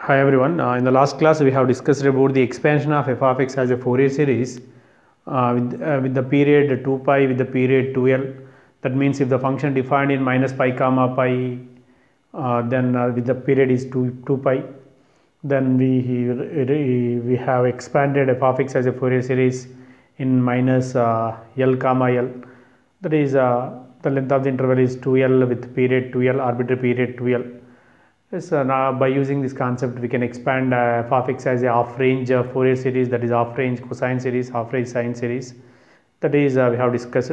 Hi everyone. In the last class we have discussed about the expansion of f of x as a Fourier series with the period 2 pi with the period 2l. That means if the function defined in minus pi comma pi, then with the period is 2 pi, then we have expanded f of x as a Fourier series in minus l comma l. That is the length of the interval is 2l with period 2l, arbitrary period 2l. Yes, now by using this concept we can expand f of x as a half range Fourier series, that is half range cosine series, half range sine series. That is we have discussed.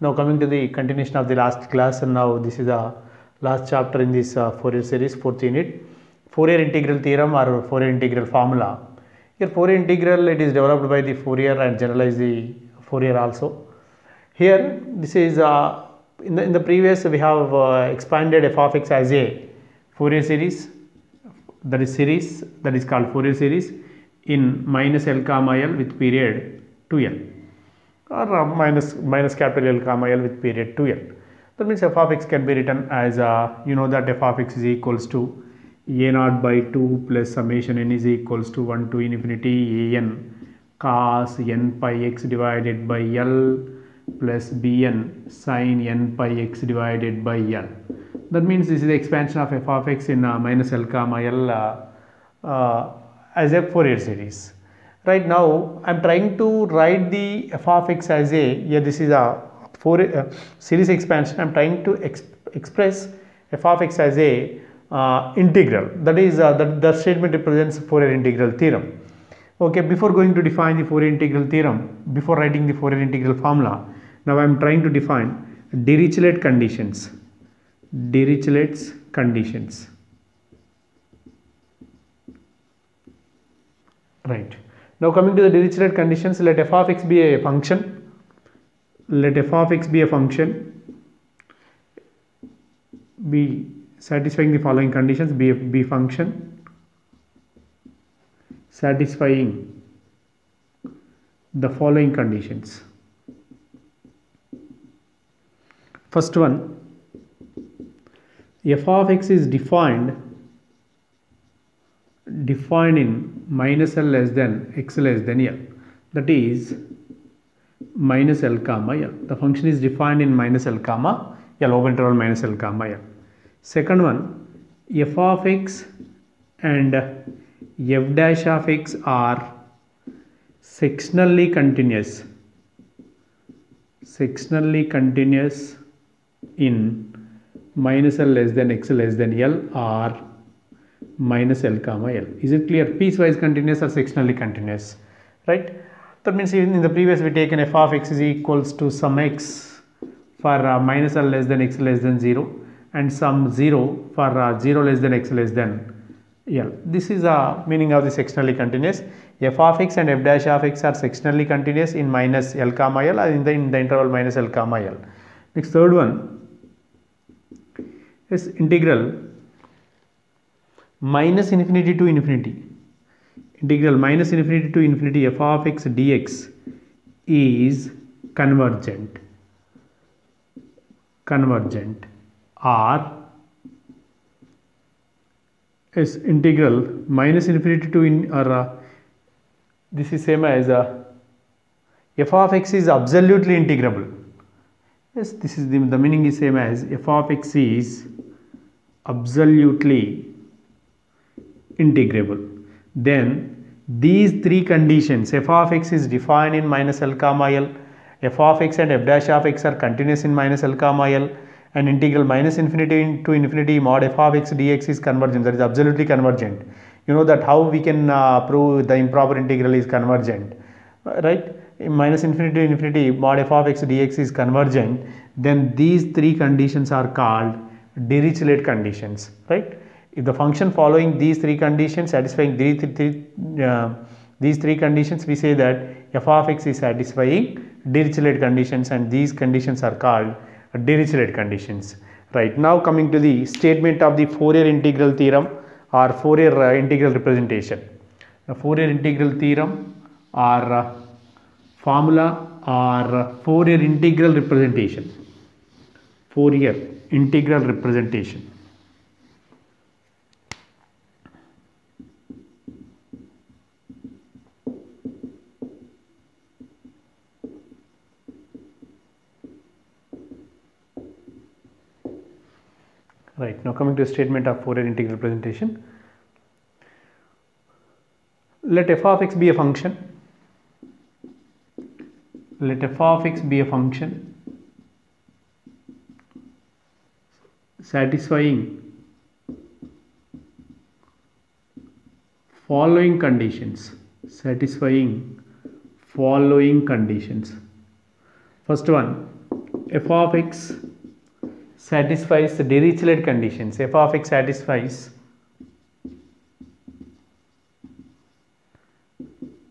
Now coming to the continuation of the last class, and now this is the last chapter in this Fourier series, 4th unit, Fourier integral theorem or Fourier integral formula. Here Fourier integral, it is developed by the Fourier and generalized the Fourier also. Here this is in the previous we have expanded f of x as a Fourier series, that is called Fourier series in minus L comma L with period 2L, or minus capital L comma L with period 2L. That means f of x can be written as you know that f of x is equals to a naught by 2 plus summation n is equals to 1 to infinity a n cos n pi x divided by L plus bn sin n pi x divided by L. That means this is the expansion of f of x in minus L comma L as a Fourier series. Right now I am trying to write the f of x as a, here this is a Fourier series expansion. I am trying to express f of x as a integral. That is the statement represents Fourier integral theorem. Okay, before going to define the Fourier integral theorem, before writing the Fourier integral formula, now I am trying to define Dirichlet conditions. Dirichlet's conditions. Right. Now coming to the Dirichlet conditions, let f of x be a function. Let f of x be a function be satisfying the following conditions. Be function satisfying the following conditions. First one, f of x is defined in minus L less than x less than L, that is minus L comma L. The function is defined in minus L comma L, over interval minus L comma L. Second one, f of x and f dash of x are sectionally continuous in minus L less than x less than L or minus L comma L. Is it clear? Piecewise continuous or sectionally continuous, right? That means in the previous we taken f of x is equals to some x for minus L less than x less than 0 and some 0 for 0 less than x less than L. This is the meaning of the sectionally continuous. F of x and f dash of x are sectionally continuous in minus L comma L or in the interval minus L comma L. Next, third one is integral minus infinity to infinity. Integral minus infinity to infinity f of x dx is convergent or is integral minus infinity to this is same as f of x is absolutely integrable. Yes, this is the meaning is same as f of x is absolutely integrable. Then these three conditions, f of x is defined in minus L comma L, f of x and f dash of x are continuous in minus L comma L, and integral minus infinity to infinity mod f of x dx is convergent, that is absolutely convergent. You know that how we can prove the improper integral is convergent, right? Minus infinity to infinity mod f of x dx is convergent, then these three conditions are called Dirichlet conditions, right? If the function following these three conditions, satisfying these three conditions, we say that f of x is satisfying Dirichlet conditions, and these conditions are called Dirichlet conditions. Right, now coming to the statement of the Fourier integral theorem or Fourier integral representation. The Fourier integral theorem or formula or Fourier integral representation. Fourier integral representation. Right, now coming to a statement of Fourier integral representation. Let f of x be a function. Let f of x be a function satisfying following conditions. First one, f of x satisfies the Dirichlet conditions. F of x satisfies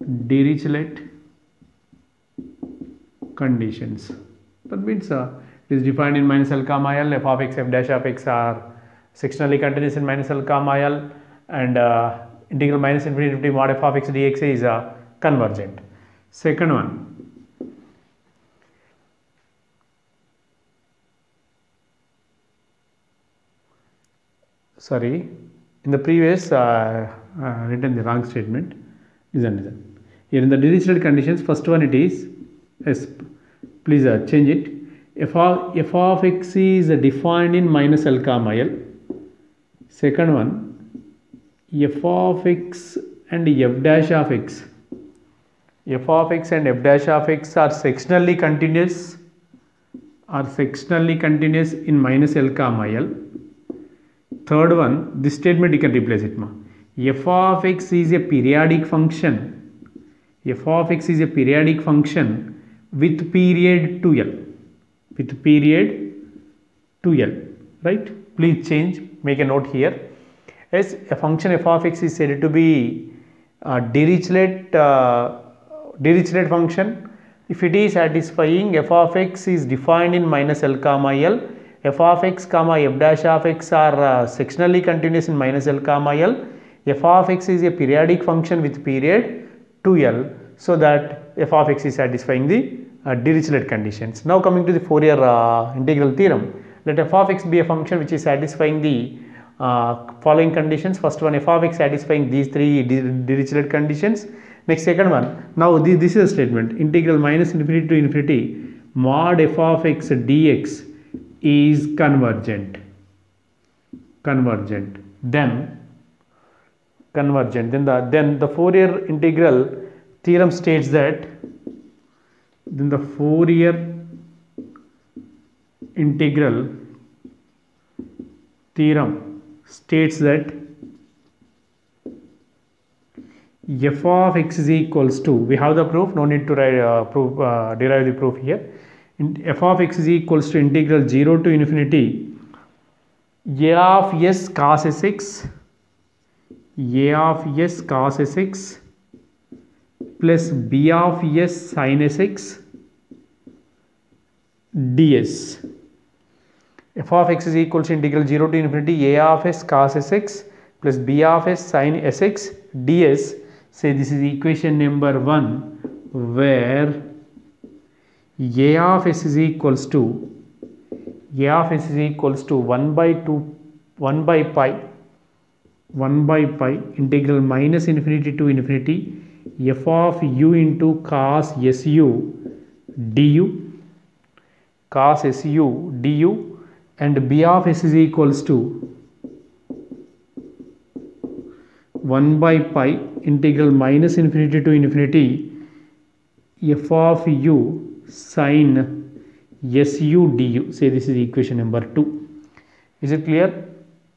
Dirichlet conditions. That means it is defined in minus L comma L. F of x, f dash of x are sectionally continuous in minus L comma L, and integral minus infinity to mod f of x dx is convergent. Second one, sorry, in the previous written the wrong statement. Listen. Here in the Dirichlet conditions, first one it is, yes, please change it. F of x is defined in minus L comma L. Second one, f of x and f dash of x. F of x and f dash of x are sectionally continuous in minus L comma L. Third one, this statement you can replace it. F of x is a periodic function. F of x is a periodic function with period 2L. With period 2L. Right? Please change. Make a note here. As a function f of x is said to be a Dirichlet function. If it is satisfying, f of x is defined in minus L comma L. F of x comma f dash of x are sectionally continuous in minus L comma L. F of x is a periodic function with period 2L, so that f of x is satisfying the Dirichlet conditions. Now coming to the Fourier integral theorem, let f of x be a function which is satisfying the following conditions. First one, f of x satisfying these three Dirichlet conditions. Next, second one, now this is a statement, integral minus infinity to infinity mod f of x dx is convergent. Then the Fourier integral theorem states that f of x is equals to, we have the proof, no need to derive the proof here. F of x is equals to integral 0 to infinity a of s cos sx plus b of s sin sx ds. F of x is equals to integral 0 to infinity a of s cos sx plus b of s sin sx ds. Say this is equation number 1, where a of s is equals to 1 by pi integral minus infinity to infinity f of u into cos su du, and b of s is equals to 1 by pi integral minus infinity to infinity f of u sin su du. Say this is equation number 2. Is it clear?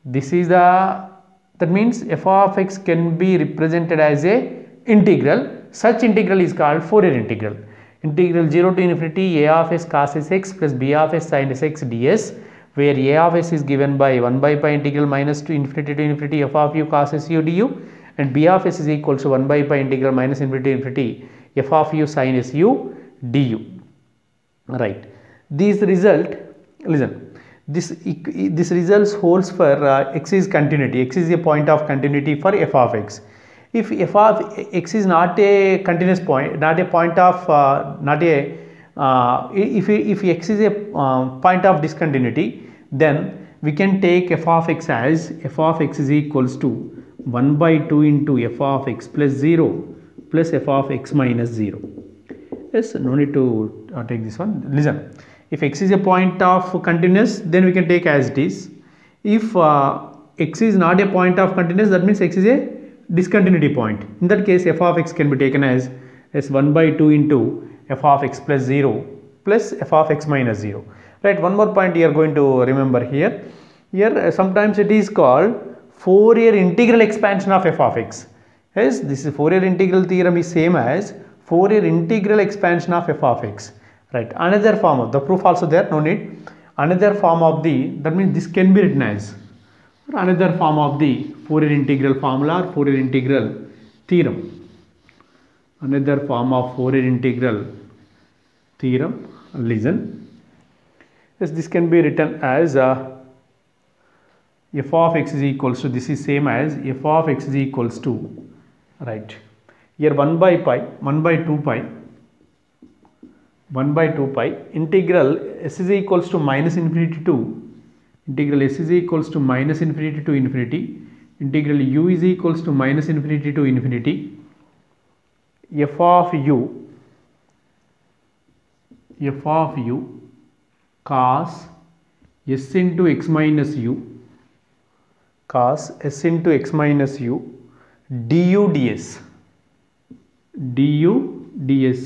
This is that means f of x can be represented as a integral. Such integral is called Fourier integral. Integral 0 to infinity a of s cos sx plus b of s sin sx ds, where a of s is given by 1 by pi integral minus to infinity f of u cos su du, and b of s is equal to 1 by pi integral minus infinity to infinity f of u sin su du. Right. This result, listen, this result holds for x is continuity. X is a point of continuity for f of x. If f of x is not a continuous point, not a point of if x is a point of discontinuity, then we can take f of x as f of x is equals to 1 by 2 into f of x plus 0 plus f of x minus 0. Yes, no need to take this one. Listen, if x is a point of continuous, then we can take as it is. If x is not a point of continuous, that means x is a discontinuity point. In that case, f of x can be taken as 1 by 2 into f of x plus 0 plus f of x minus 0. Right, one more point you are going to remember here. Here sometimes it is called Fourier integral expansion of f of x. Yes, this is Fourier integral theorem is same as Fourier integral expansion of f of x. Right, another form of the proof also there, no need. Another form of the, that means this can be written as another form of the Fourier integral formula or Fourier integral theorem. Another form of Fourier integral theorem, listen. Yes, this can be written as f of x is equals to, this is same as f of x is equals to, right, here 1 by 2 pi integral s is equals to minus infinity to integral s is equals to minus infinity to infinity, integral u is equals to minus infinity to infinity, f of u cos s into x minus u cos s into x minus u du ds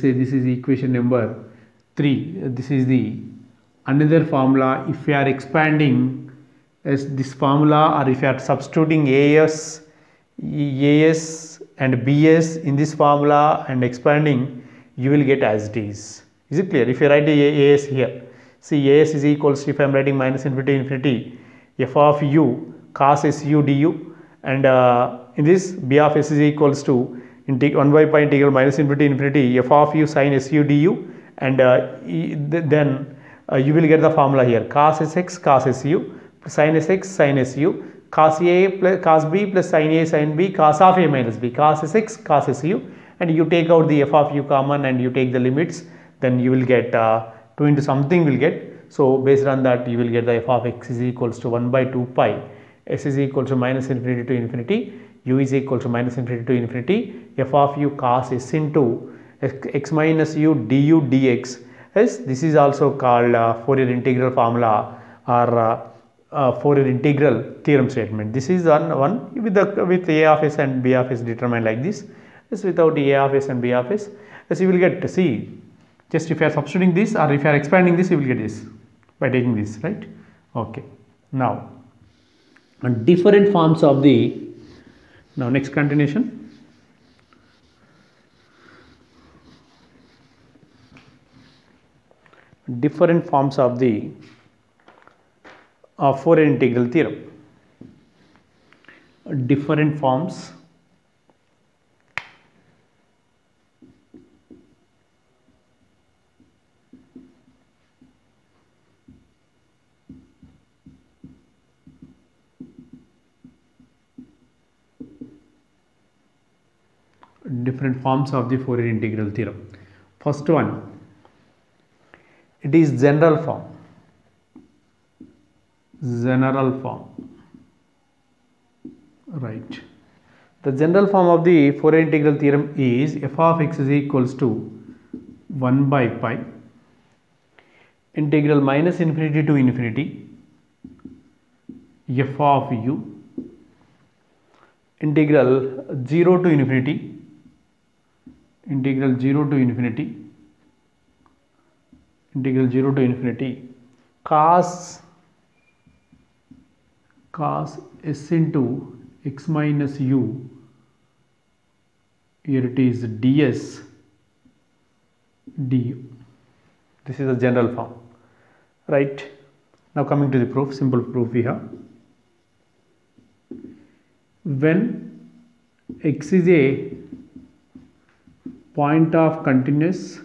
say this is equation number 3. This is the another formula. If you are expanding as this formula, or if you are substituting as and bs in this formula and expanding, you will get as it is. Is it clear? If you write as here, see as is equals to, if I am writing minus infinity to infinity, f of u cos su du, and in this b of s is equals to 1 by pi integral minus infinity to infinity f of u sin su du, and then you will get the formula here, cos sx cos su sin sx sin su cos a plus cos b plus sin a sin b cos of a minus b cos sx cos su, and you take out the f of u common and you take the limits, then you will get 2 into something will get. So based on that, you will get the f of x is equals to 1 by 2 pi, s is equal to minus infinity to infinity, u is equal to minus infinity to infinity, f of u cos s into x minus u du dx. Yes, this is also called Fourier integral formula or Fourier integral theorem statement. This is one with a of s and b of s determined like this. This without a of s and b of s. Yes, you will get to see. Just if you are substituting this or if you are expanding this, you will get this by taking this, right? Okay. Now, different forms of the, now next continuation. Different forms of the Fourier integral theorem. Different forms of the Fourier integral theorem. First one, it is general form. Right. The general form of the Fourier integral theorem is f of x is equals to 1 by pi integral minus infinity to infinity f of u integral 0 to infinity cos s into x minus u, here it is ds du. This is the general form, right? Now coming to the proof, simple proof we have. When x is a point of continuous,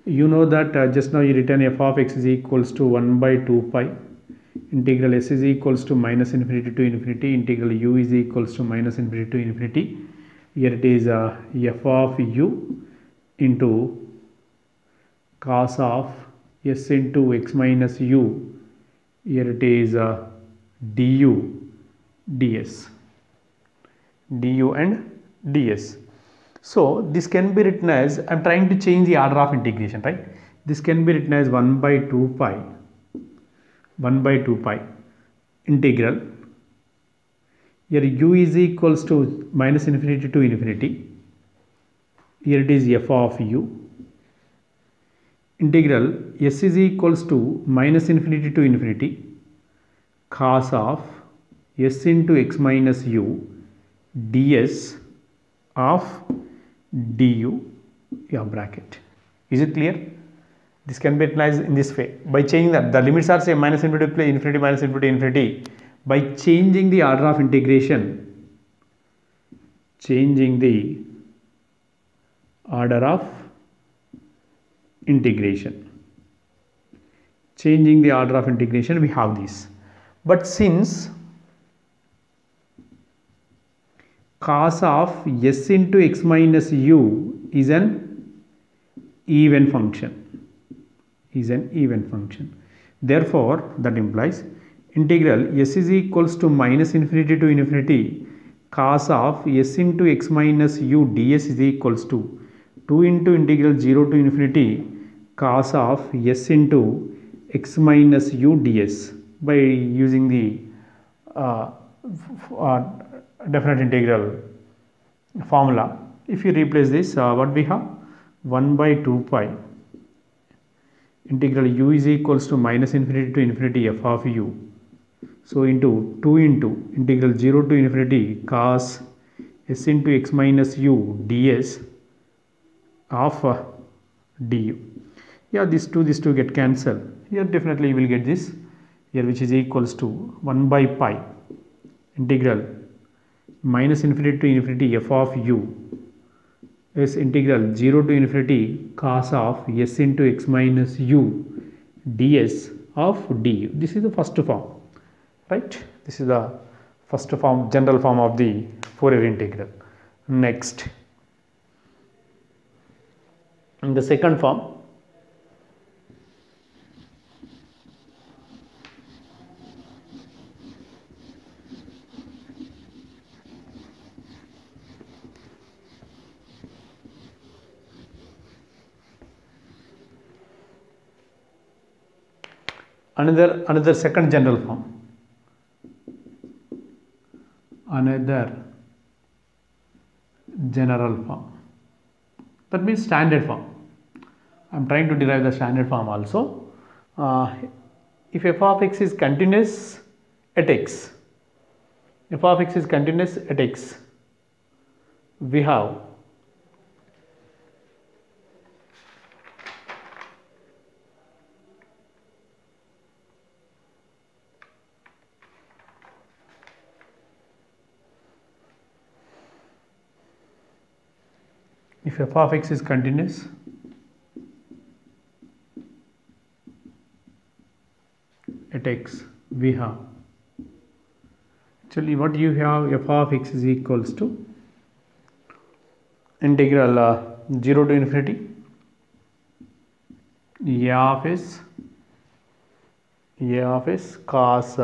you know that just now you written f of x is equals to 1 by 2 pi integral s is equals to minus infinity to infinity, integral u is equals to minus infinity to infinity. Here it is f of u into cos of s into x minus u, here it is du ds, du and ds. So this can be written as, I am trying to change the order of integration, right? This can be written as 1 by 2 pi integral. Here u is equals to minus infinity to infinity. Here it is f of u. Integral s is equals to minus infinity to infinity cos of s into x minus u ds of du bracket. Is it clear? This can be utilized in this way by changing that the limits are same, minus infinity to infinity, minus infinity to infinity. By changing the order of integration, changing the order of integration, we have this. But since cos of s into x minus u is an even function, therefore that implies integral s is equals to minus infinity to infinity cos of s into x minus u ds is equals to 2 into integral 0 to infinity cos of s into x minus u ds by using the definite integral formula. If you replace this, what we have? 1 by 2 pi integral u is equals to minus infinity to infinity f of u. So into 2 into integral 0 to infinity cos s into x minus u ds of du. Yeah, these two get cancelled. Here definitely you will get this here, which is equals to 1 by pi integral minus infinity to infinity f of u is integral 0 to infinity cos of s into x minus u ds of du. This is the first form, right? This is the first form, general form of the Fourier integral. Next, in the second form, another second general form, that means standard form. I am trying to derive the standard form also. If f of x is continuous at x, we have if f of x is continuous at x, we have actually what you have, f of x is equals to integral 0 to infinity a of s cos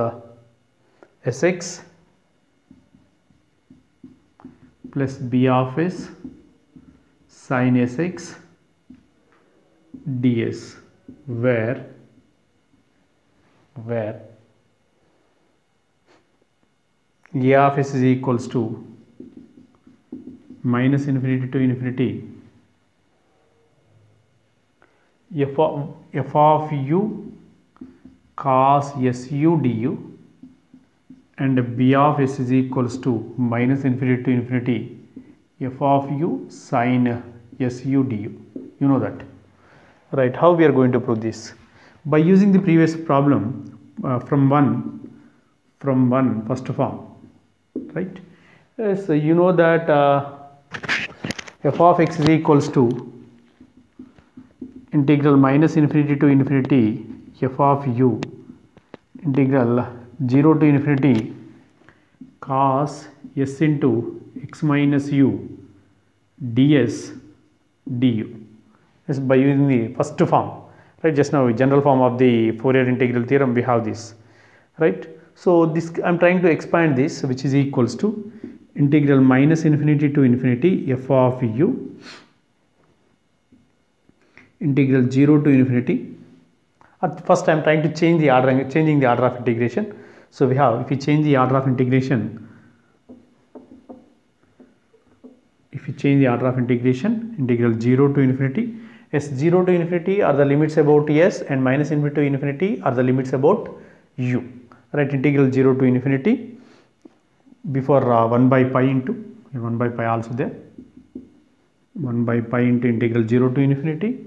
sx plus b of s sin sx ds, where a of s is equals to minus infinity to infinity f of u cos su du and b of s is equals to minus infinity to infinity f of u sin su du. You know that, right? How we are going to prove this? By using the previous problem from one first form, right? So you know that f of x is equals to integral minus infinity to infinity f of u integral 0 to infinity cos s into x minus u ds du. Yes, by using the first form, right? Just now general form of the Fourier integral theorem, we have this, right? So this I am trying to expand this, which is equals to integral minus infinity to infinity f of u integral 0 to infinity. At first I am trying to changing the order of integration. So we have, if we change the order of integration, integral 0 to infinity, yes, 0 to infinity are the limits about s, and minus infinity to infinity are the limits about u, right? Integral 0 to infinity, before 1 by pi into 1 by pi also there, 1 by pi into integral 0 to infinity,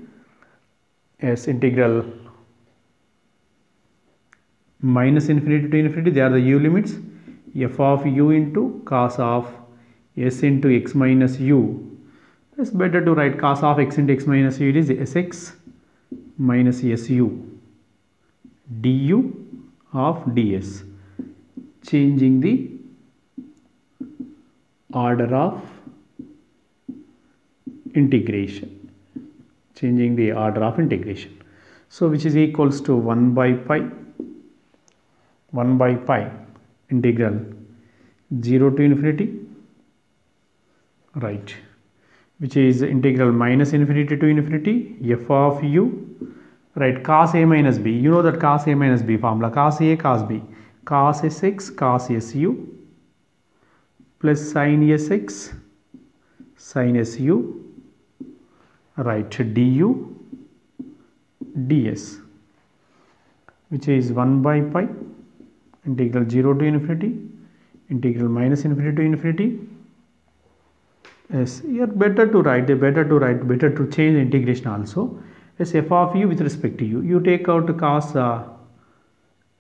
yes, integral minus infinity to infinity, they are the u limits, f of u into cos of s into x minus u. It's better to write cos of x into x minus u, it is sx minus su du of ds, changing the order of integration, so which is equals to 1 by pi integral 0 to infinity, right, which is integral minus infinity to infinity f of u, right, cos a minus b, you know that cos a minus b formula, cos a cos b, cos sx cos su plus sin sx sin su, right, du ds, which is 1 by pi integral 0 to infinity integral minus infinity to infinity. Yes, here better to change the integration also. Yes, f of u with respect to u, you take out cos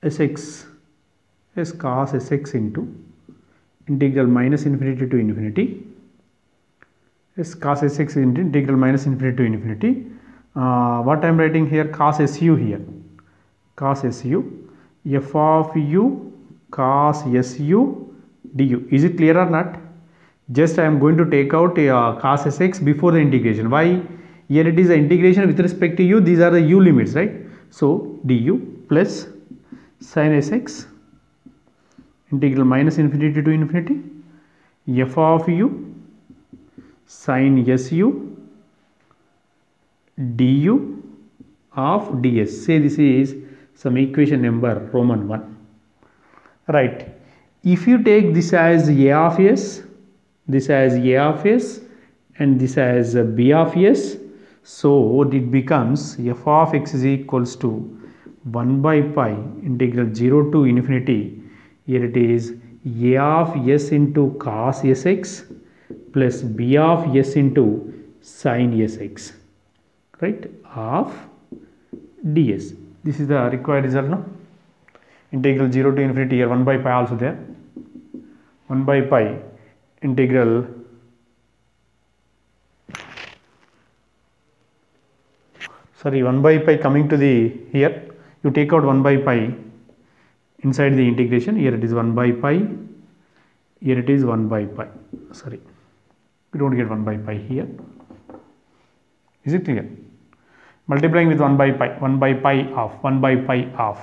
sx, yes, cos sx into integral minus infinity to infinity, yes, cos sx into integral minus infinity to infinity. What I am writing here, cos su here, cos su, f of u cos su du. Is it clear or not? Just I am going to take out cos sx before the integration. Why? Here it is the integration with respect to u, these are the u limits, right? So du plus sin sx integral minus infinity to infinity f of u sin su du of ds. Say this is some equation number Roman 1, right? If you take this as a of s, this as a of s, and this as b of s, so it becomes f of x is equals to 1 by pi integral 0 to infinity, here it is a of s into cos sx plus b of s into sin sx, right, of ds. This is the required result, no? Integral 0 to infinity, here 1 by pi also there, 1 by pi integral sorry 1 by pi coming to the here, you take out 1 by pi inside the integration, here it is 1 by pi, here it is 1 by pi, sorry, we don't get 1 by pi here. Is it clear? Multiplying with 1 by pi of,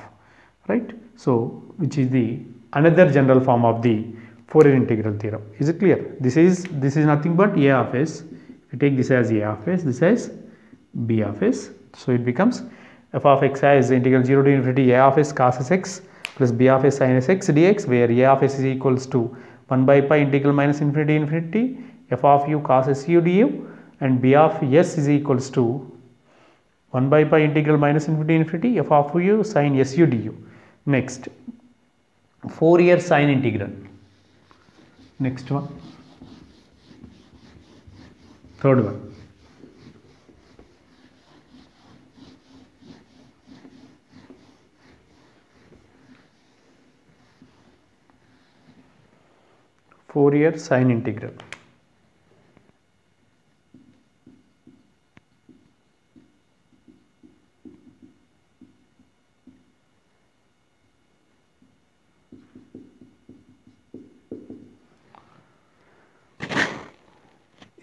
right? So which is the another general form of the Fourier integral theorem. Is it clear? This is nothing but a of s. If you take this as a of s, this as b of s, so it becomes f of x as integral 0 to infinity a of s cos sx plus b of s sin sx dx, where a of s is equals to 1 by pi integral minus infinity to infinity f of u cos su du, and b of s is equals to 1 by pi integral minus infinity to infinity f of u sin su du. Next, Fourier sine integral. Next one, third one. Fourier sine integral.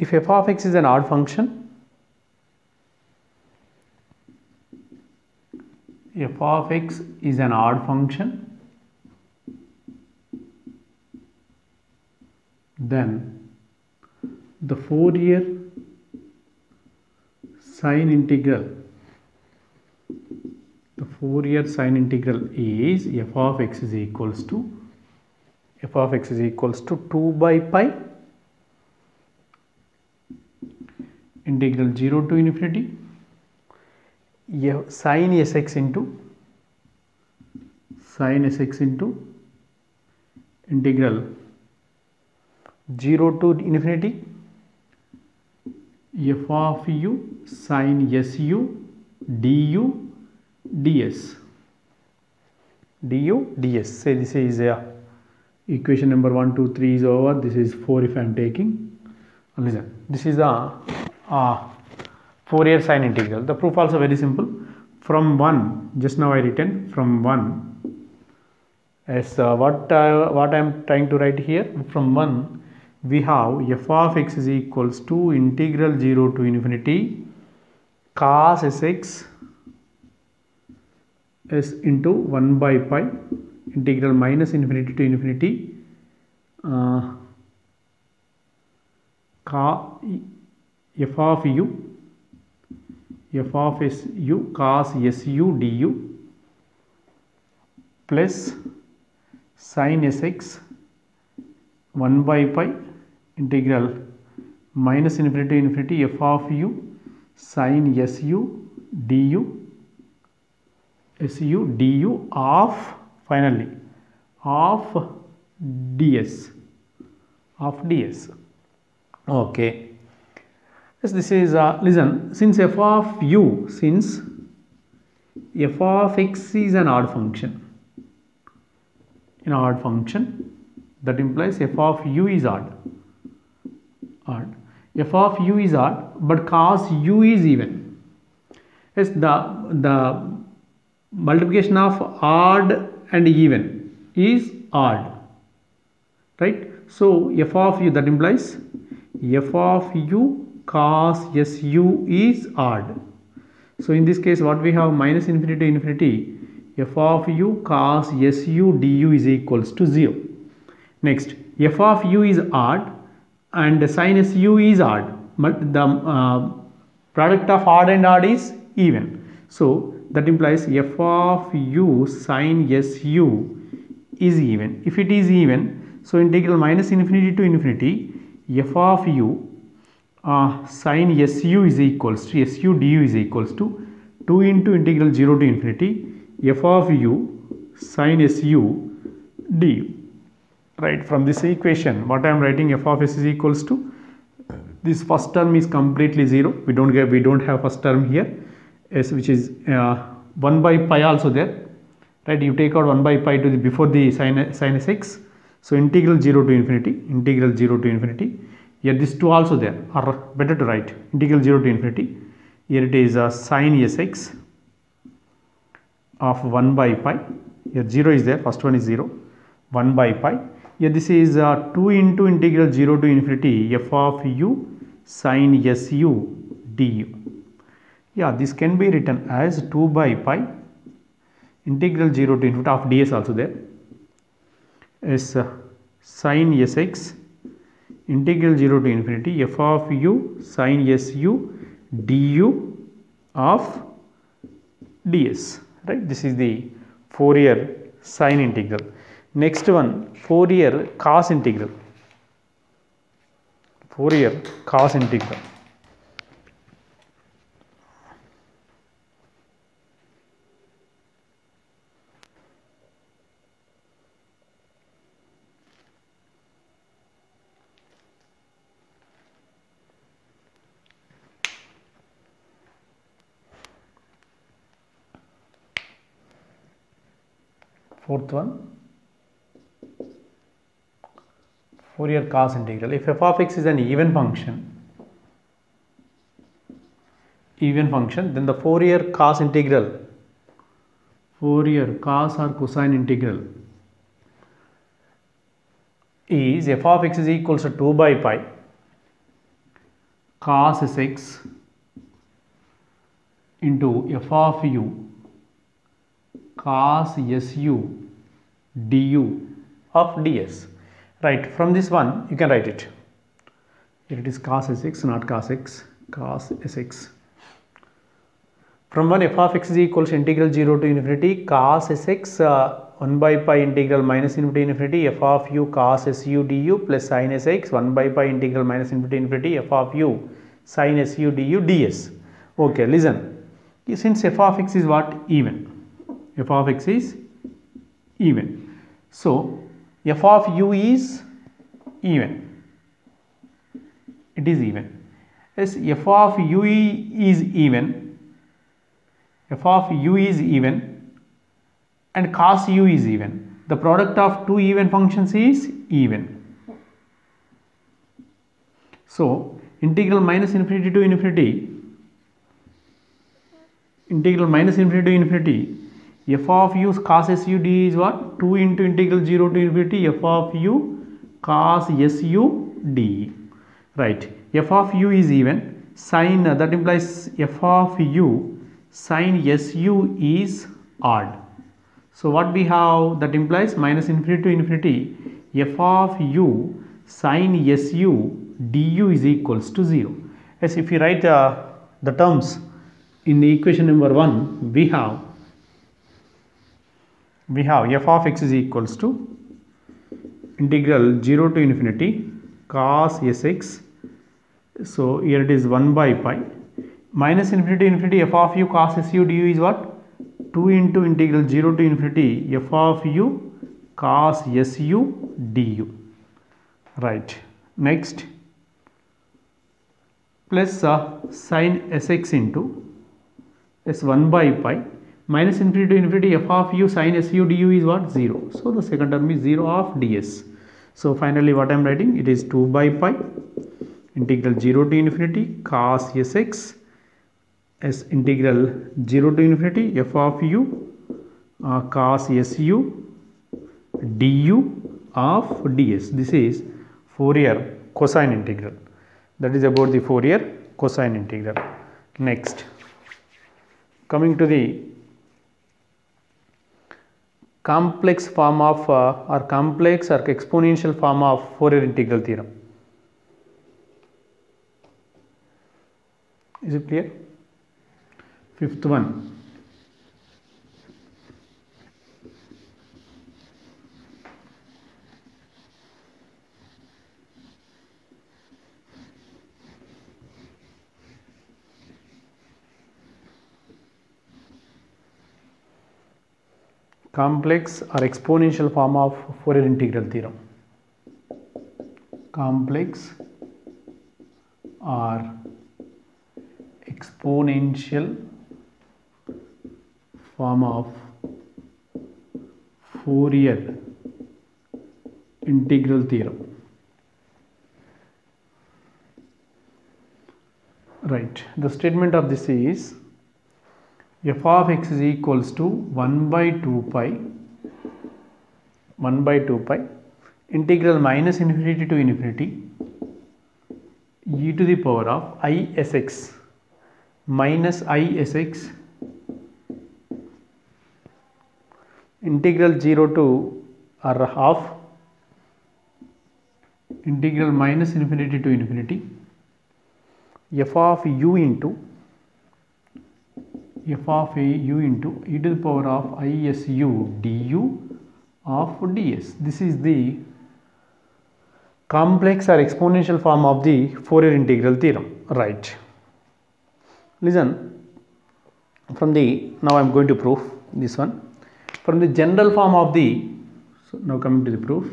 If f of x is an odd function, f of x is an odd function, then the Fourier sine integral, Fourier sine integral is f of x is equals to 2 by pi integral 0 to infinity sine sx into integral 0 to infinity f of u sine su du ds. Say this is equation number 1, 2, 3 is over. This is 4 if I am taking. Listen, this is a Fourier sine integral. The proof also very simple. From 1, just now I written from 1 as what I am trying to write here. From 1 we have f of x is equals to integral 0 to infinity cos sx s into 1 by pi integral minus infinity to infinity f of su cos su du plus sin sx 1 by pi integral minus infinity to infinity f of u sin su du of finally of ds. Okay, yes, this is listen, since f of x is an odd function, that implies f of u is odd. F of u is odd, but cos u is even. Yes, the multiplication of odd and even is odd, right? So f of u, that implies f of u cos su is odd. So in this case what we have, minus infinity to infinity f of u cos su du is equals to 0. Next, f of u is odd and sin su is odd, but the product of odd and odd is even. So that implies f of u sin su is even. If it is even, so integral minus infinity to infinity f of u sin su is equals to su du is equals to 2 into integral 0 to infinity f of u sin su du. Right, from this equation what I am writing, f of s is equals to, this first term is completely 0. We don't have first term here, s, which is 1 by pi also there, right? You take out 1 by pi to the before the sin sx, so integral 0 to infinity here, this 2 also there, or better to write integral 0 to infinity. Here it is sin sx of 1 by pi, here 0 is there, first one is 0, 1 by pi. Here this is 2 into integral 0 to infinity f of u sin su du. Yeah, this can be written as 2 by pi integral 0 to infinity of ds also there is sin sx integral 0 to infinity f of u sin su du of ds, right? This is the Fourier sine integral. Next one, Fourier cos integral. Fourth one, Fourier cos integral. If f of x is an even function, then the Fourier cos integral, Fourier cos or cosine integral is f of x is equals to 2 by pi cos sx into f of u cos su du of ds. Right, from this one you can write it. Here it is cos sx, not cos x, cos sx. From 1 f of x is equals to integral 0 to infinity cos sx 1 by pi integral minus infinity to infinity f of u cos su du plus sin sx 1 by pi integral minus infinity to infinity f of u sin su du ds. Okay, listen. Since f of x is what? Even. F of x is even. So, f of u is even. It is even. Yes, f of u is even. F of u is even and cos u is even. The product of two even functions is even. So, integral minus infinity to infinity, integral minus infinity to infinity, f of u cos su d is what? 2 into integral 0 to infinity f of u cos su d. Right. F of u is even. Sin that implies f of u sin su is odd. So what we have, that implies minus infinity to infinity f of u sin su du is equals to 0. As if you write the terms in the equation number 1, we have f of x is equals to integral 0 to infinity cos sx. So here it is 1 by pi minus infinity to infinity f of u cos su du is what? 2 into integral 0 to infinity f of u cos su du. Right. Next, plus sin sx into s 1 by pi minus infinity to infinity f of u sin su du is what? 0. So the second term is 0 of ds. So finally what I am writing? It is 2 by pi integral 0 to infinity cos sx as integral 0 to infinity f of u cos su du of ds. This is Fourier cosine integral. That is about the Fourier cosine integral. Next, coming to the complex form of or complex or exponential form of Fourier integral theorem. Is it clear? Fifth one, complex or exponential form of Fourier integral theorem. Complex or exponential form of Fourier integral theorem. Right. The statement of this is f of x is equals to 1 by 2 pi integral minus infinity to infinity e to the power of I sx minus I sx integral 0 to or half integral minus infinity to infinity f of u into e to the power of isu du of ds. This is the complex or exponential form of the Fourier integral theorem. Right. Listen, from the, now I am going to prove this one. From the general form of the, so now coming to the proof,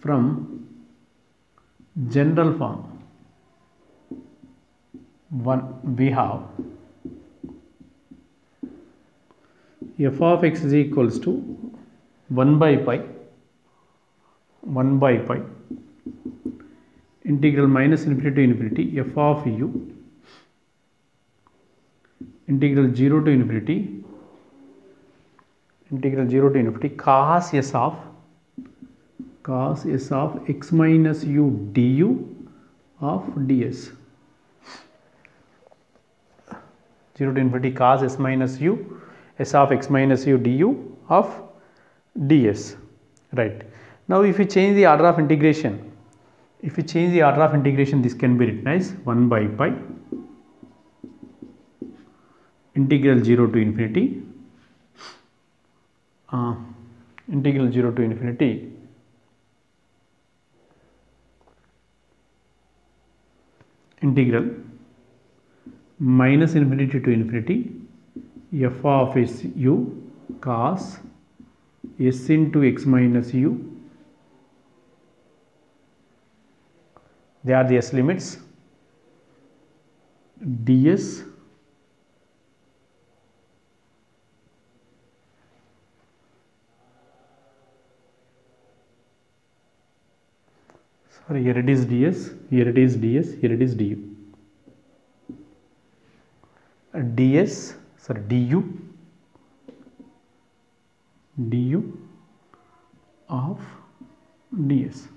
from general form, one we have f of x is equals to 1 by pi integral minus infinity to infinity f of u integral 0 to infinity cos s of x minus u du of ds. 0 to infinity cos s minus u s of x minus u du of ds. Right. Now if you change the order of integration, this can be written as 1 by pi integral 0 to infinity integral 0 to infinity integral minus infinity to infinity f of s u cos s into x minus u. They are the s limits ds sorry, here it is ds, here it is ds, here it is du. ds sorry du of ds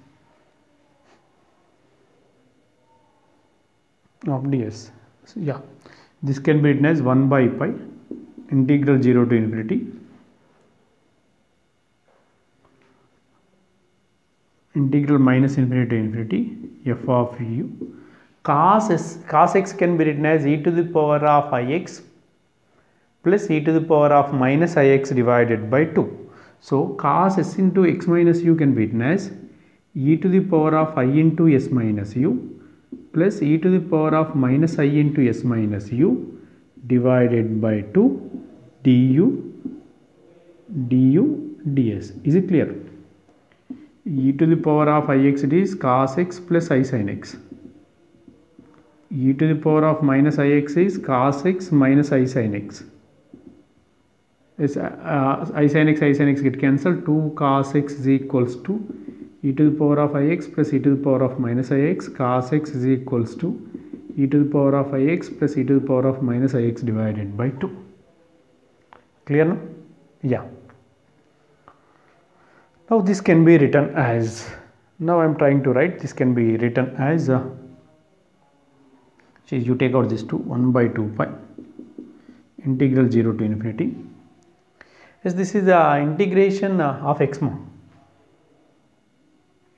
of ds. So, yeah, this can be written as 1 by pi integral 0 to infinity integral minus infinity to infinity f of u cos x can be written as e to the power of ix plus e to the power of minus ix divided by 2. So, cos s into x minus u can be written as e to the power of I into s minus u plus e to the power of minus I into s minus u divided by 2 du ds. Is it clear? E to the power of ix it is cos x plus I sin x. E to the power of minus ix is cos x minus I sin x. I sin x get cancelled. 2 cos x is equals to e to the power of ix plus e to the power of minus ix. Cos x is equals to e to the power of ix plus e to the power of minus ix divided by 2. Clear now? Yeah. Now this can be written as, now I am trying to write, this can be written as you take out this 2, 1 by 2 pi integral 0 to infinity. Yes, this is the integration of x more.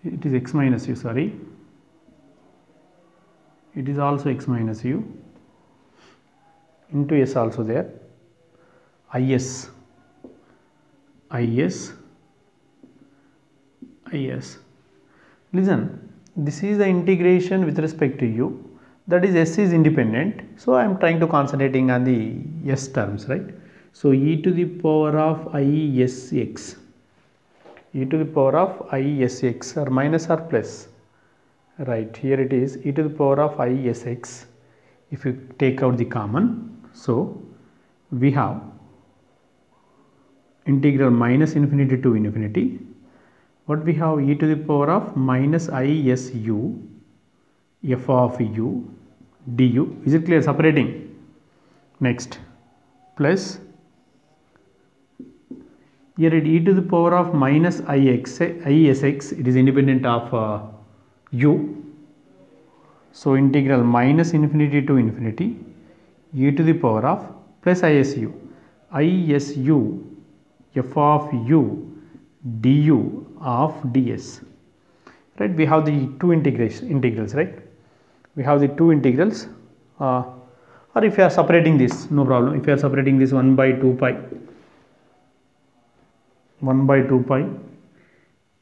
It is x minus u, sorry. It is also x minus u into s also there. Is. Listen, this is the integration with respect to u. That is s is independent. So I am trying to concentrating on the s terms, right? So e to the power of isx. E to the power of isx or minus or plus, right? Here it is e to the power of isx. If you take out the common, so we have integral minus infinity to infinity. What we have? E to the power of minus isu f of u du. Is it clear? Separating. Next, plus here at e to the power of minus isx, it is independent of u. So integral minus infinity to infinity e to the power of plus isu f of u du of ds. Right? We have the two integrals, right? We have the two integrals, or if you are separating this, no problem. If you are separating this 1 by 2 pi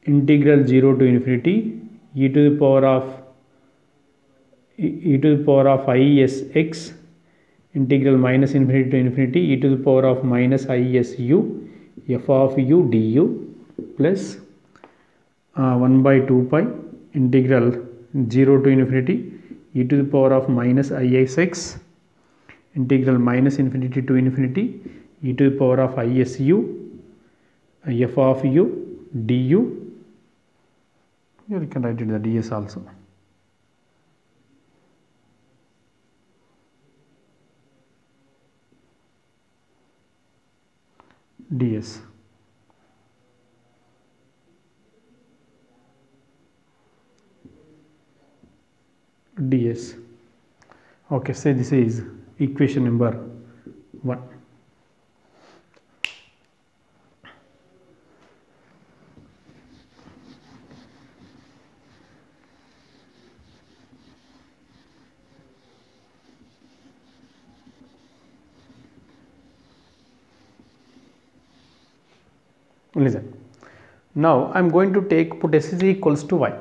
integral 0 to infinity e to the power of isx integral minus infinity to infinity e to the power of minus isu f of u du plus 1 by 2 pi integral 0 to infinity e to the power of minus isx integral minus infinity to infinity e to the power of isu f of u du. Here you can write it the ds also. ds. Okay, say this is equation number 1. Listen. Now I am going to put s is equals to y.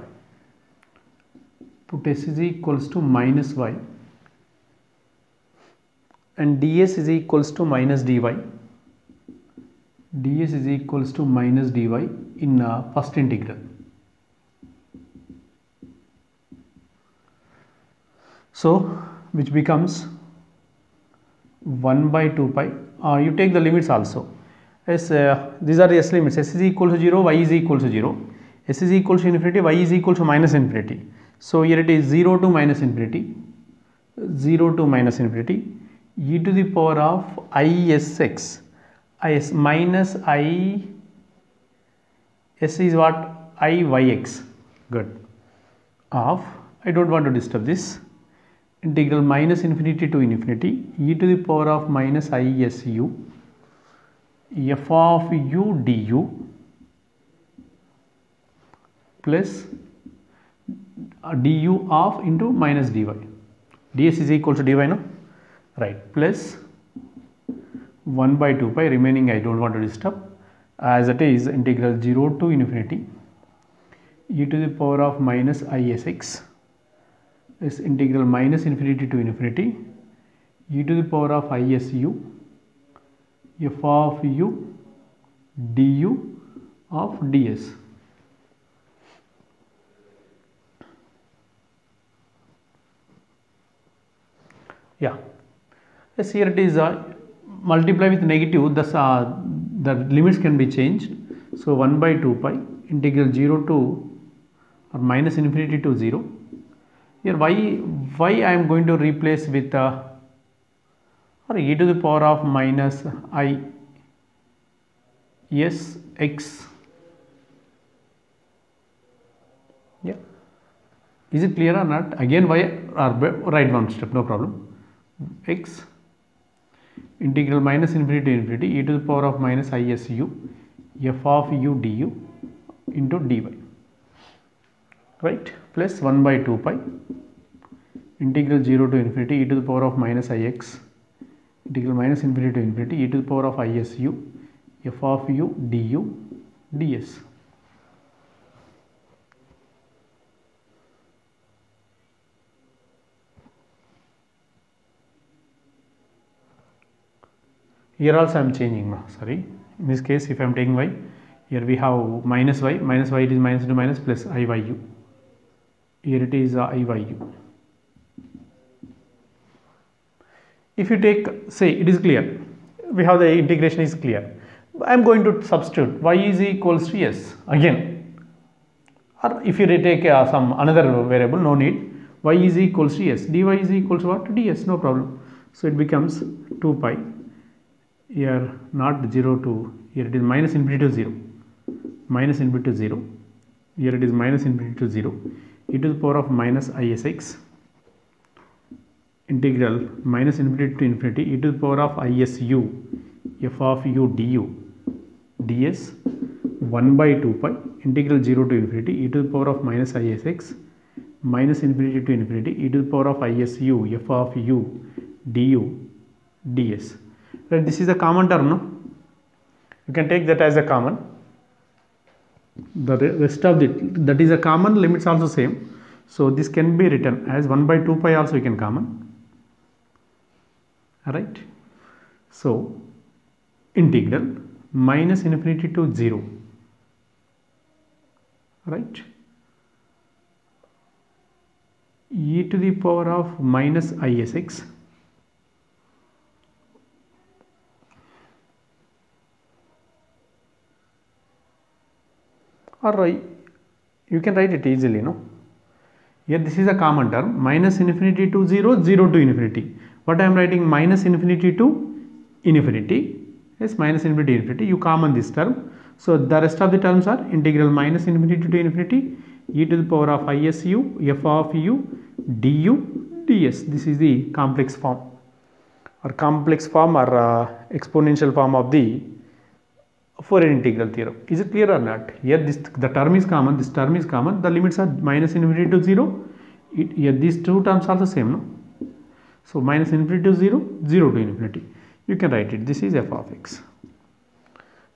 Put s is equals to minus y and ds is equals to minus dy. ds is equals to minus dy in first integral. So which becomes 1 by 2 pi. You take the limits also. As these are the s limits. S is equal to 0, y is equal to 0. S is equal to infinity, y is equal to minus infinity. So here it is 0 to minus infinity. 0 to minus infinity. E to the power of isx. Is minus I. S is what? Iyx. Good. Of. I don't want to disturb this. Integral minus infinity to infinity. E to the power of minus isu. F of u du plus du of into minus dy. ds is equal to dy, no? Right. Plus 1 by 2 pi, remaining I don't want to disturb, as it is integral 0 to infinity e to the power of minus isx is integral minus infinity to infinity e to the power of isu f of u du of ds. Yeah, yes, here it is multiply with negative, thus the limits can be changed. So 1 by 2 pi integral 0 to or minus infinity to 0. Here y I am going to replace with or e to the power of minus I s x. Yeah, is it clear or not? Again y or right one step, no problem. X integral minus infinity to infinity e to the power of minus isu f of u du into dy, right, plus 1 by 2 pi integral 0 to infinity e to the power of minus ix integral minus infinity to infinity e to the power of isu f of u du ds. Here also I am changing, sorry, in this case if I am taking y, here we have minus y it is minus into minus plus iyu, here it is iyu. If you take, say it is clear, we have the integration is clear, I am going to substitute y is equals to s again, or if you take some another variable, no need, y is equals to s, dy is equals to what? ds, no problem. So it becomes 2 pi, here not 0 to, here it is minus infinity to 0, minus infinity to 0, here it is minus infinity to 0 e to the power of minus isx integral minus infinity to infinity e to the power of isu f of u du ds 1 by 2 pi integral 0 to infinity e to the power of minus isx minus infinity to infinity e to the power of isu f of u du ds. Right, this is a common term, no? You can take that as a common. The rest of it, that is a common, limits also same. So this can be written as 1 by 2 pi also you can common. Alright. So integral minus infinity to 0. Right. E to the power of minus isx or you can write it easily, no? Here this is a common term, minus infinity to 0, 0 to infinity. What I am writing, minus infinity to infinity, yes, minus infinity to infinity, you common this term. So the rest of the terms are integral minus infinity to infinity e to the power of isu f of u du ds. This is the complex form or exponential form of the Fourier integral theorem. Is it clear or not? Here this the term is common, this term is common, the limits are minus infinity to 0, here these two terms are the same, no? So minus infinity to 0, 0 to infinity, you can write it, this is f of x.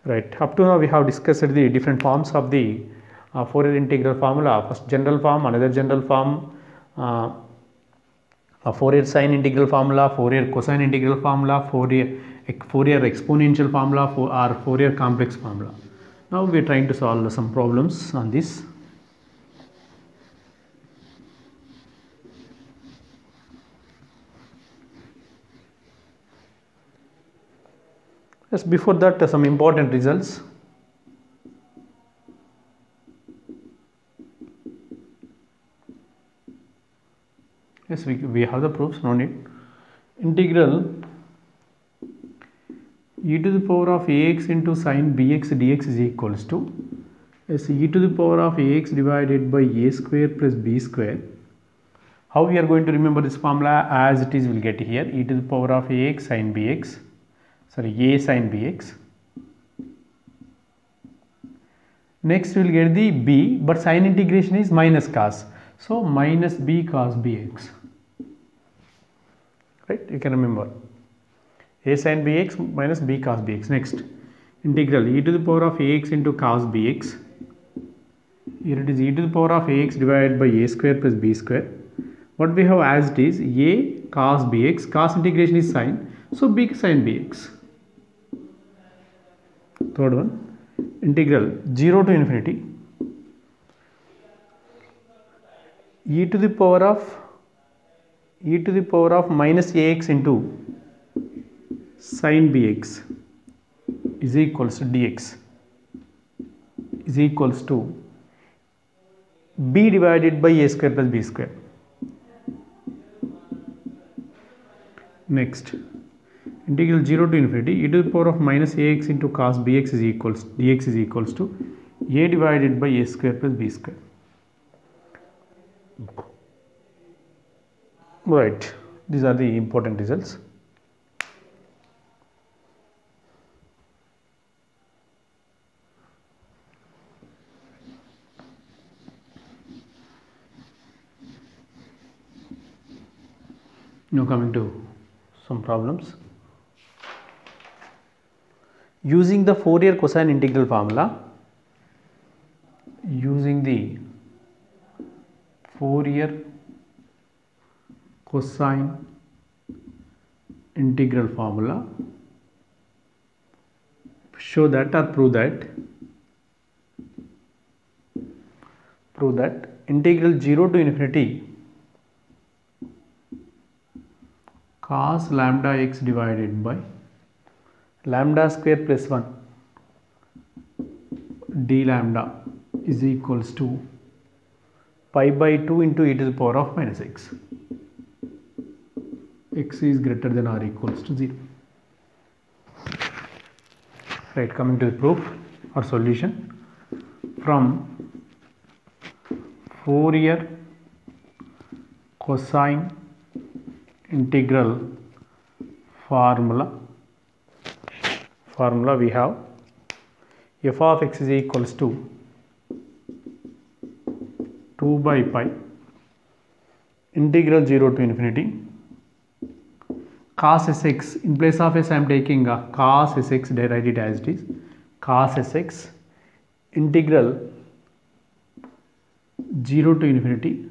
Right, up to now we have discussed the different forms of the Fourier integral formula. First general form, another general form, a Fourier sine integral formula, Fourier cosine integral formula, Fourier exponential formula, or Fourier complex formula. Now we are trying to solve some problems on this. Yes, before that some important results. Yes, we have the proofs, no need. Integral e to the power of ax into sine bx dx is equals to e to the power of ax divided by a square plus b square. How we are going to remember this formula? As it is, we will get here e to the power of ax sine bx, sorry, a sine bx. Next we will get the b, but sine integration is minus cos, so minus b cos bx. Right, you can remember a sin bx minus b cos bx. Next, integral e to the power of ax into cos bx. Here it is e to the power of ax divided by a square plus b square. What we have as it is a cos bx, cos integration is sine, so b sin bx. Third one, integral 0 to infinity e to the power of minus ax into sin bx is equals to dx is equals to b divided by a square plus b square. Next, integral 0 to infinity e to the power of minus ax into cos bx is equals dx is equals to a divided by a square plus b square. Right, these are the important results. Now coming to some problems. Using the Fourier cosine integral formula, using the Fourier cosine integral formula, show that or prove that integral 0 to infinity cos lambda x divided by lambda square plus 1 d lambda is equals to pi by 2 into e to the power of minus x. X is greater than or equals to 0. Right, coming to the proof or solution from Fourier cosine integral formula we have f of x is equals to 2 by pi integral 0 to infinity cos sx, in place of s I am taking a cos sx, write it as it is, cos sx integral 0 to infinity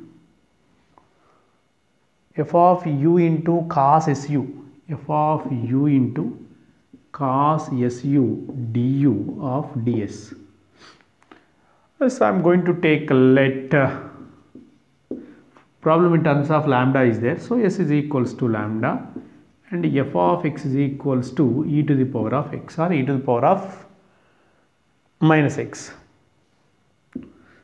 f of u into cos su, f of u into cos su du of ds. So I am going to take let problem in terms of lambda is there, so s is equals to lambda and f of x is equals to e to the power of x or e to the power of minus x.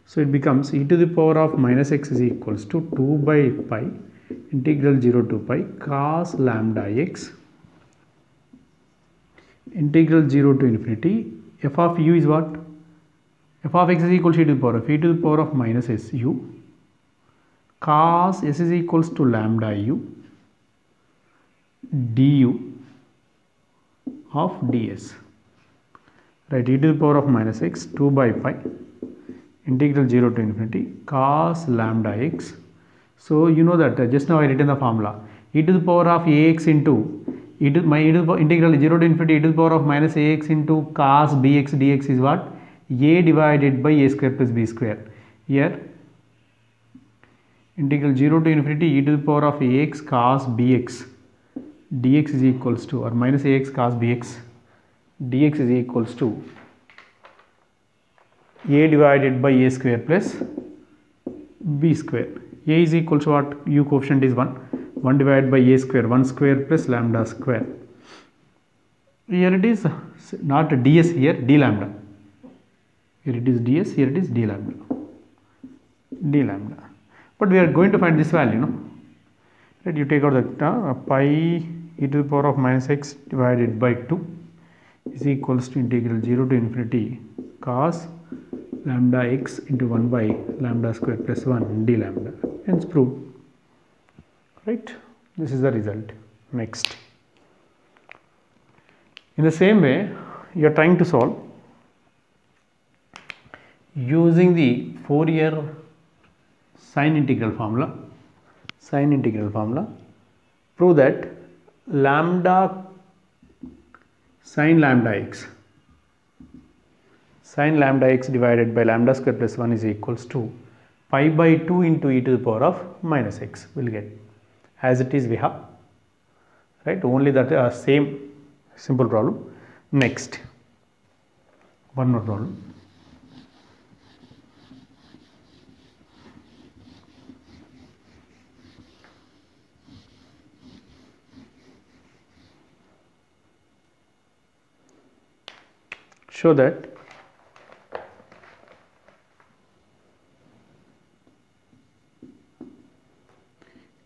So it becomes e to the power of minus x is equals to 2 by pi integral 0 to pi cos lambda x integral 0 to infinity f of u is what? F of x is equals to e to the power of minus s u cos s is equals to lambda u du of ds. Right, e to the power of minus x 2 by pi integral 0 to infinity cos lambda x. So you know that just now I written the formula e to the power of ax into integral 0 to infinity e to the power of minus ax into cos bx dx is what? A divided by a square plus b square. Here integral 0 to infinity e to the power of ax cos bx dx is equals to, or minus ax cos bx dx is equals to a divided by a square plus b square. A is equals to what? U coefficient is 1 divided by a square, 1 square plus lambda square. Here it is not ds, here d lambda. Here it is ds, here it is d lambda. D lambda. But we are going to find this value, no? Right, you take out the pi e to the power of minus x divided by 2 is equals to integral 0 to infinity cos lambda x into 1 by lambda square plus 1 d lambda. Hence proved. Right, this is the result. Next, in the same way, you are trying to solve using the Fourier sine integral formula. Prove that lambda sine lambda x divided by lambda square plus 1 is equals to pi by 2 into e to the power of minus x. Will get as it is we have, right? Only that same simple problem. Next, one more problem. Show that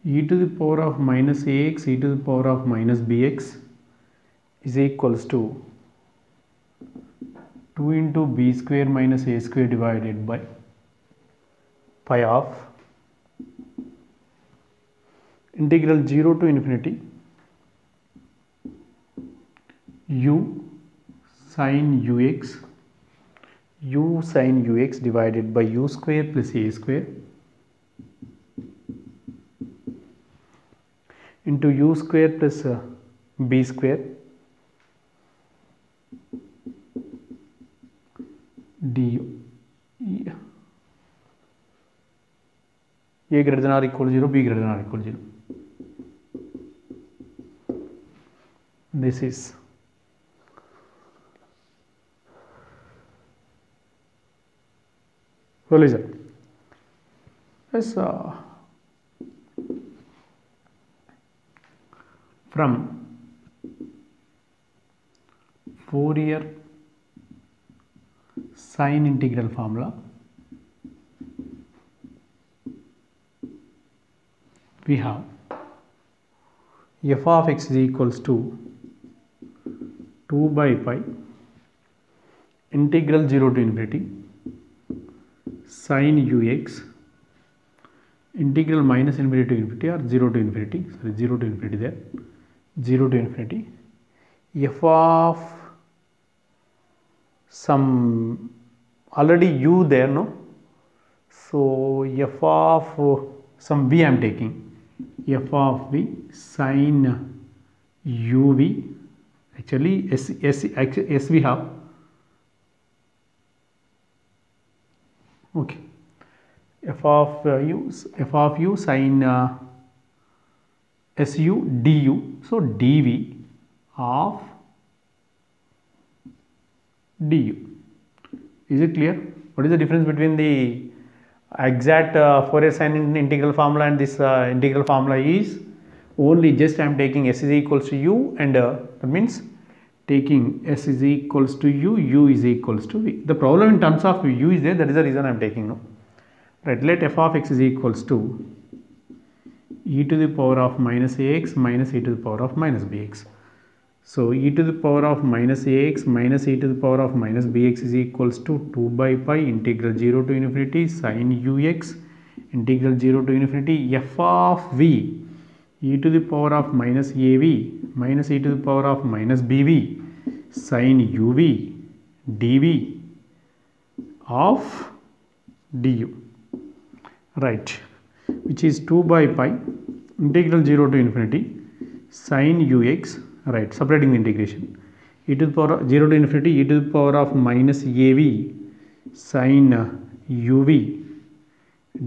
e to the power of minus ax e to the power of minus bx is equals to 2 into b square minus a square divided by pi of integral 0 to infinity u sin ux divided by u square plus a square into u square plus b square du. A greater than or equal to 0, b greater than or equal to 0. This is solution. Yes, from Fourier sine integral formula, we have f of x is equals to 2 by pi integral 0 to infinity sin ux integral minus infinity to infinity or 0 to infinity, sorry, 0 to infinity there, 0 to infinity f of some already u there, no? So f of some v I am taking, f of v sin uv, actually s we have, okay, f of u sin su du, so dv of du. Is it clear? What is the difference between the exact Fourier sine integral formula and this integral formula is only just I am taking s is equals to u, and that means taking s is equals to u is equals to v. The problem in terms of u is there, that is the reason I am taking, no? Right, let f of x is equals to e to the power of minus ax minus e to the power of minus bx. So e to the power of minus ax minus e to the power of minus bx is equals to 2 by pi integral 0 to infinity sin ux integral 0 to infinity f of v e to the power of minus av minus e to the power of minus bv sin uv dv of du, right, which is 2 by pi integral 0 to infinity sin ux right, separating the integration. E to the power of 0 to infinity e to the power of minus AV sin UV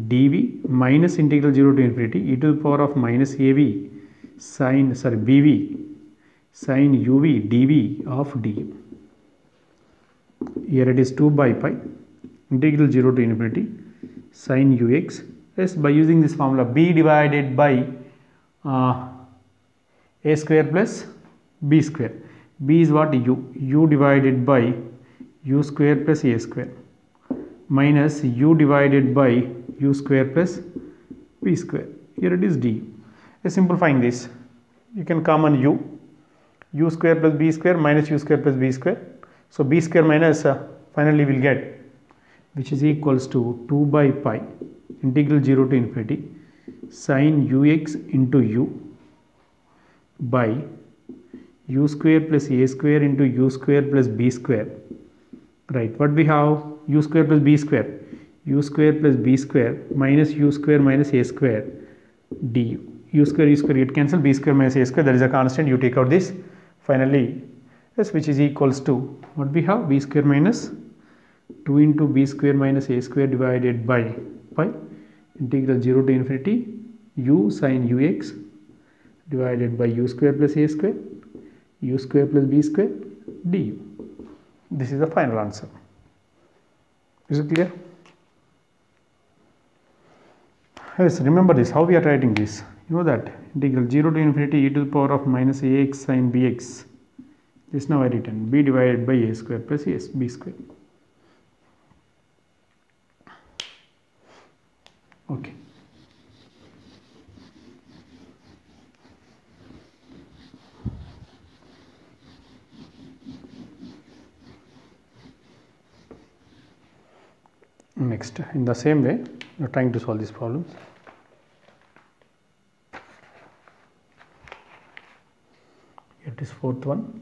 dV minus integral 0 to infinity e to the power of minus AV BV sin UV dV of du. Here it is 2 by pi integral 0 to infinity sin ux. Yes, by using this formula b divided by a square plus b square. B is what? U divided by u square plus a square minus u divided by u square plus b square. Here it is du. Simplifying this, you can common u square plus b square minus u square plus b square. So b square minus finally we will get, which is equals to 2 by pi integral 0 to infinity sin ux into u by u square plus a square into u square plus b square. Right, what we have? U square plus b square, u square plus b square minus u square minus a square du. U square get cancel, b square minus a square, that is a constant, you take out this. Finally, yes, which is equals to what we have? B square minus 2 into b square minus a square divided by pi integral 0 to infinity u sin ux divided by u square plus a square u square plus b square du. This is the final answer. Is it clear? Yes, remember this, how we are writing this. You know that integral 0 to infinity e to the power of minus ax sin bx. This now I written b divided by a square plus b square. Okay. Next, in the same way, you are trying to solve this problem. It is fourth one.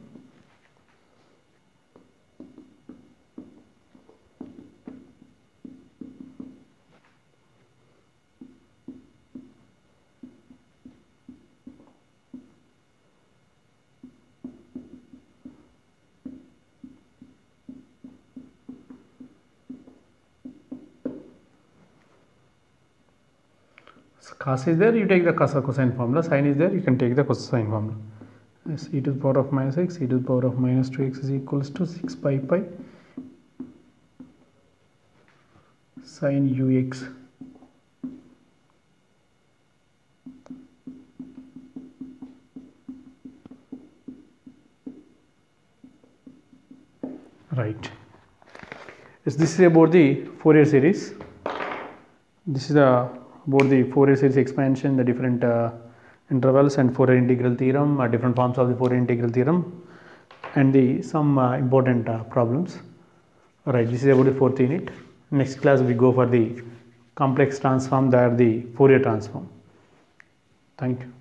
So cos is there, you take the cosine formula. Sin is there, you can take the cosine formula. Yes, e to the power of minus x, e to the power of minus 2x is equals to 6 by pi sin ux right. Yes, this is about the Fourier series. This is about the Fourier series expansion, the different intervals and Fourier integral theorem, different forms of the Fourier integral theorem, and some important problems. Alright, this is about the fourth unit. Next class we go for the complex transform, that the Fourier transform. Thank you.